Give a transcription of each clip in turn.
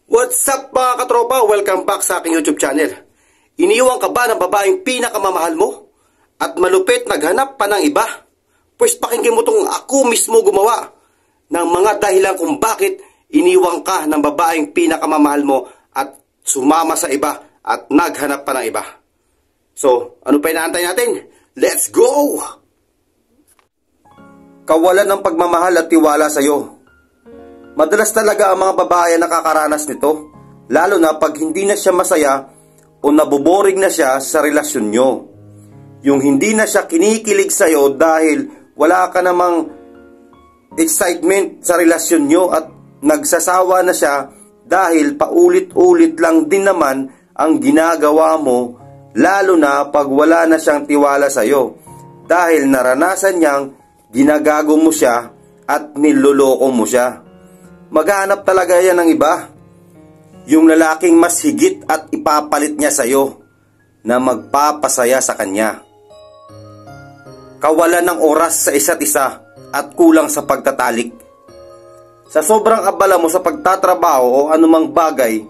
What's up mga katropa? Welcome back sa aking YouTube channel. Iniwan ka ba ng babaeng pinakamamahal mo? At malupit naghanap pa ng iba? Pues pakinggan mo tong ako mismo gumawa ng mga dahilan kung bakit iniwan ka ng babaeng pinakamamahal mo at sumama sa iba at naghanap pa ng iba. So, ano pa inaantay natin? Let's go! Kawalan ng pagmamahal at tiwala sa'yo. Madalas talaga ang mga babae nakakaranas nito, lalo na pag hindi na siya masaya o naboboring na siya sa relasyon nyo. Yung hindi na siya kinikilig sa'yo dahil wala ka namang excitement sa relasyon nyo at nagsasawa na siya dahil paulit-ulit lang din naman ang ginagawa mo, lalo na pag wala na siyang tiwala sa'yo dahil naranasan niyang ginagago mo siya at niloloko mo siya. Maghanap talaga yan ng iba. Yung lalaking mas higit at ipapalit niya sa'yo na magpapasaya sa kanya. Kawalan ng oras sa isa't isa at kulang sa pagtatalik. Sa sobrang abala mo sa pagtatrabaho o anumang bagay,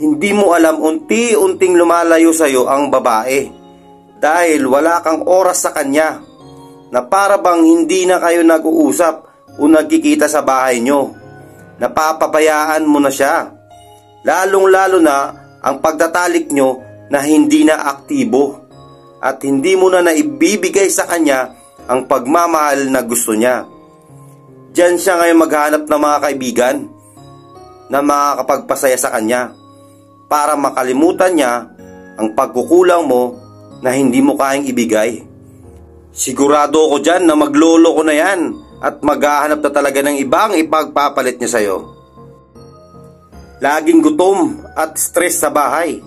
hindi mo alam unti-unting lumalayo sa'yo ang babae dahil wala kang oras sa kanya na para bang hindi na kayo nag-uusap o nagkikita sa bahay nyo. Napapabayaan mo na siya. Lalong-lalo na ang pagtatalik nyo na hindi na aktibo at hindi mo na naibibigay sa kanya ang pagmamahal na gusto niya. Diyan siya ngayon maghanap ng mga kaibigan na makakapagpasaya sa kanya para makalimutan niya ang pagkukulang mo na hindi mo kayang ibigay. Sigurado ako dyan na maglolo ko na yan at maghahanap na talaga ng ibang ipagpapalit niya sa'yo. Laging gutom at stress sa bahay.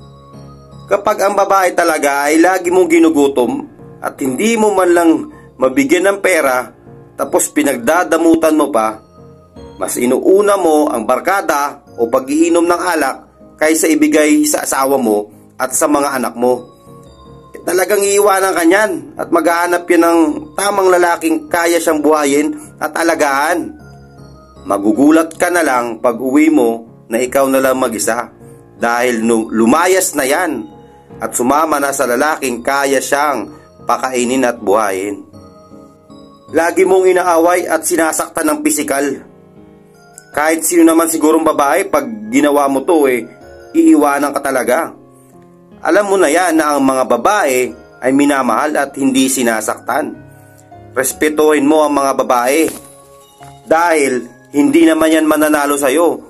Kapag ang babae talaga ay lagi mong ginugutom at hindi mo man lang mabigyan ng pera tapos pinagdadamutan mo pa, mas inuuna mo ang barkada o pag-iinom ng alak kaysa ibigay sa asawa mo at sa mga anak mo. Talagang iiwanan ka niyan at maghahanap yan ng tamang lalaking kaya siyang buhayin at alagaan. Magugulat ka na lang pag uwi mo na ikaw na lang mag-isa dahil lumayas na yan at sumama na sa lalaking kaya siyang pakainin at buhayin. Lagi mong inaaway at sinasaktan ng pisikal. Kahit sino naman sigurong babae, pag ginawa mo to iiwanan ka talaga. Alam mo na yan na ang mga babae ay minamahal at hindi sinasaktan. Respetuhin mo ang mga babae dahil hindi naman yan mananalo sa'yo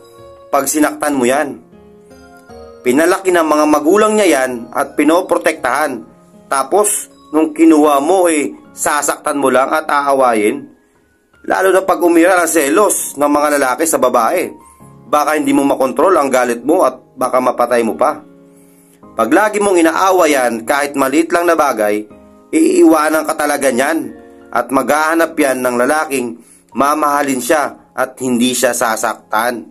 pag sinaktan mo yan. Pinalaki ng mga magulang niya yan at pinoprotektahan. Tapos nung kinuha mo sasaktan mo lang at aawayin. Lalo na pag umira ng selos ng mga lalaki sa babae. Baka hindi mo makontrol ang galit mo at baka mapatay mo pa. Pag lagi mong inaawa yan kahit maliit lang na bagay, iiwanan ka talaga niyan at maghahanap yan ng lalaking mamahalin siya at hindi siya sasaktan.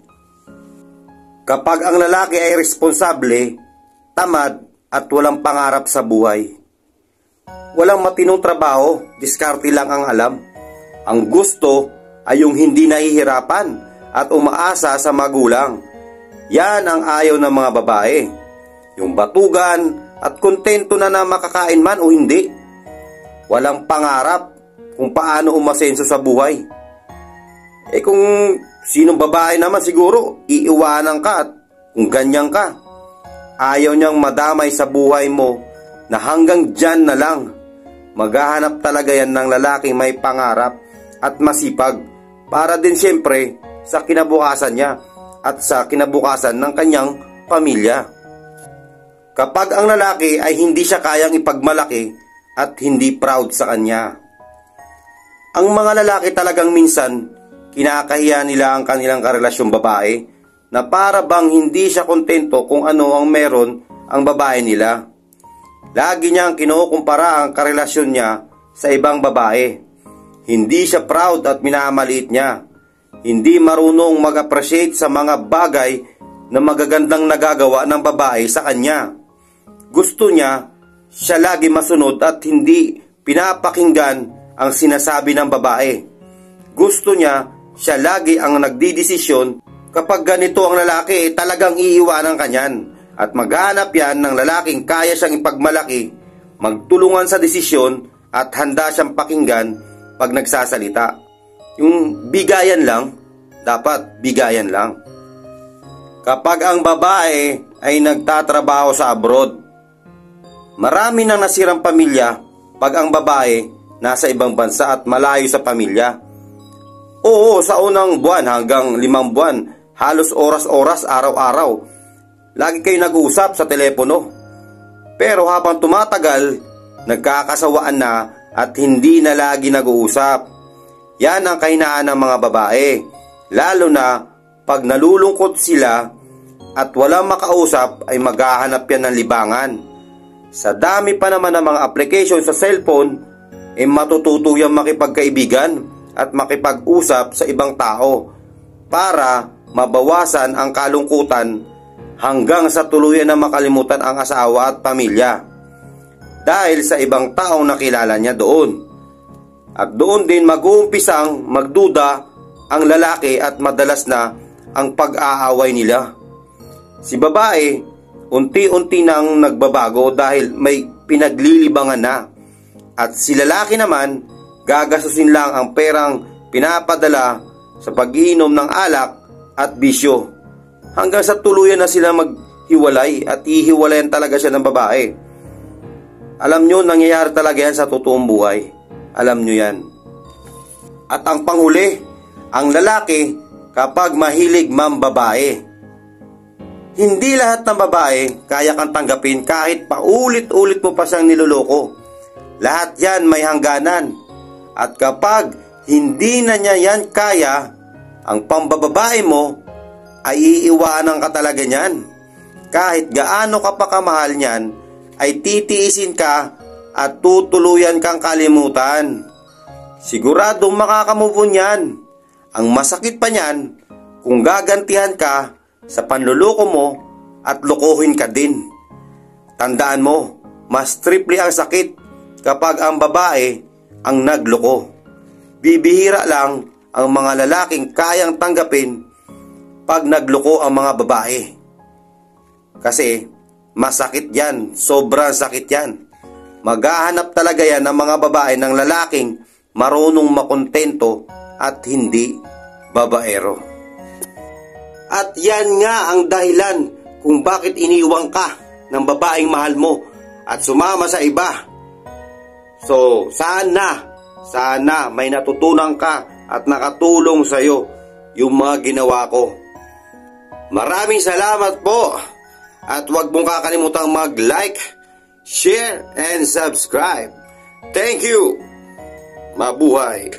Kapag ang lalaki ay responsable, tamad at walang pangarap sa buhay. Walang matinong trabaho, diskarte lang ang alam. Ang gusto ay yung hindi nahihirapan at umaasa sa magulang. Yan ang ayaw ng mga babae. Yung batugan at kontento na makakain man o hindi. Walang pangarap kung paano umasenso sa buhay. Kung sinong babae naman siguro, iiwanan ka at kung ganyan ka. Ayaw niyang madamay sa buhay mo na hanggang dyan na lang. Maghahanap talaga yan ng lalaking may pangarap at masipag para din siyempre sa kinabukasan niya at sa kinabukasan ng kanyang pamilya. Kapag ang lalaki ay hindi siya kayang ipagmalaki at hindi proud sa kanya. Ang mga lalaki talagang minsan, kinakahiya nila ang kanilang karelasyong babae na para bang hindi siya kontento kung ano ang meron ang babae nila. Lagi niyang kinukumpara ang karelasyon niya sa ibang babae. Hindi siya proud at minamaliit niya. Hindi marunong mag-appreciate sa mga bagay na magagandang nagagawa ng babae sa kanya. Gusto niya, siya lagi masunod at hindi pinapakinggan ang sinasabi ng babae. Gusto niya, siya lagi ang nagdidesisyon Kapag ganito ang lalaki, talagang iiwanan ka niyan at maghanap yan ng lalaking kaya siyang ipagmalaki, magtulungan sa desisyon at handa siyang pakinggan pag nagsasalita. Yung bigayan lang, dapat bigayan lang. Kapag ang babae ay nagtatrabaho sa abroad, marami nang nasirang pamilya pag ang babae nasa ibang bansa at malayo sa pamilya. Oo, sa unang buwan hanggang 5 buwan, halos oras-oras, araw-araw, lagi kayo nag-uusap sa telepono. Pero habang tumatagal, nagkakasawaan na at hindi na lagi nag-uusap. Yan ang kahinaan ng mga babae, lalo na pag nalulungkot sila at walang makausap ay maghahanap yan ng libangan. Sa dami pa naman ng mga application sa cellphone, matututo yung makipagkaibigan at makipag-usap sa ibang tao para mabawasan ang kalungkutan hanggang sa tuluyan na makalimutan ang asawa at pamilya dahil sa ibang taong nakilala niya doon. At doon din mag-uumpisang magduda ang lalaki at madalas na ang pag-aaway nila. Si babae, unti-unti nang nagbabago dahil may pinaglilibangan na. At si lalaki naman, gagasusin lang ang perang pinapadala sa pag-iinom ng alak at bisyo. Hanggang sa tuluyan na sila maghiwalay at ihiwalayan talaga siya ng babae. Alam nyo, nangyayari talaga yan sa totoong buhay. Alam nyo yan. At ang panghuli, ang lalaki kapag mahilig mambabae. Hindi lahat ng babae kaya kang tanggapin kahit paulit-ulit mo pa siyang niloloko. Lahat yan may hangganan. At kapag hindi na niya yan kaya, ang pambababae mo ay iiwanan ka talaga niyan. Kahit gaano ka pa kamahal niyan, ay titiisin ka at tutuluyan kang kalimutan. Siguradong makakamove on yan. Ang masakit pa niyan, kung gagantihan ka sa panluloko mo at lokohin ka din. Tandaan mo, mas triple ang sakit kapag ang babae ang nagloko. Bibihira lang ang mga lalaking kayang tanggapin pag nagloko ang mga babae. Kasi masakit yan, sobrang sakit yan. Maghahanap talaga yan ng mga babae ng lalaking marunong makontento at hindi babaero. At yan nga ang dahilan kung bakit iniwang ka ng babaeng mahal mo at sumama sa iba. So, sana may natutunan ka at nakatulong sa'yo yung mga ginawa ko. Maraming salamat po at huwag mong kakalimutang mag-like, share, and subscribe. Thank you! Mabuhay!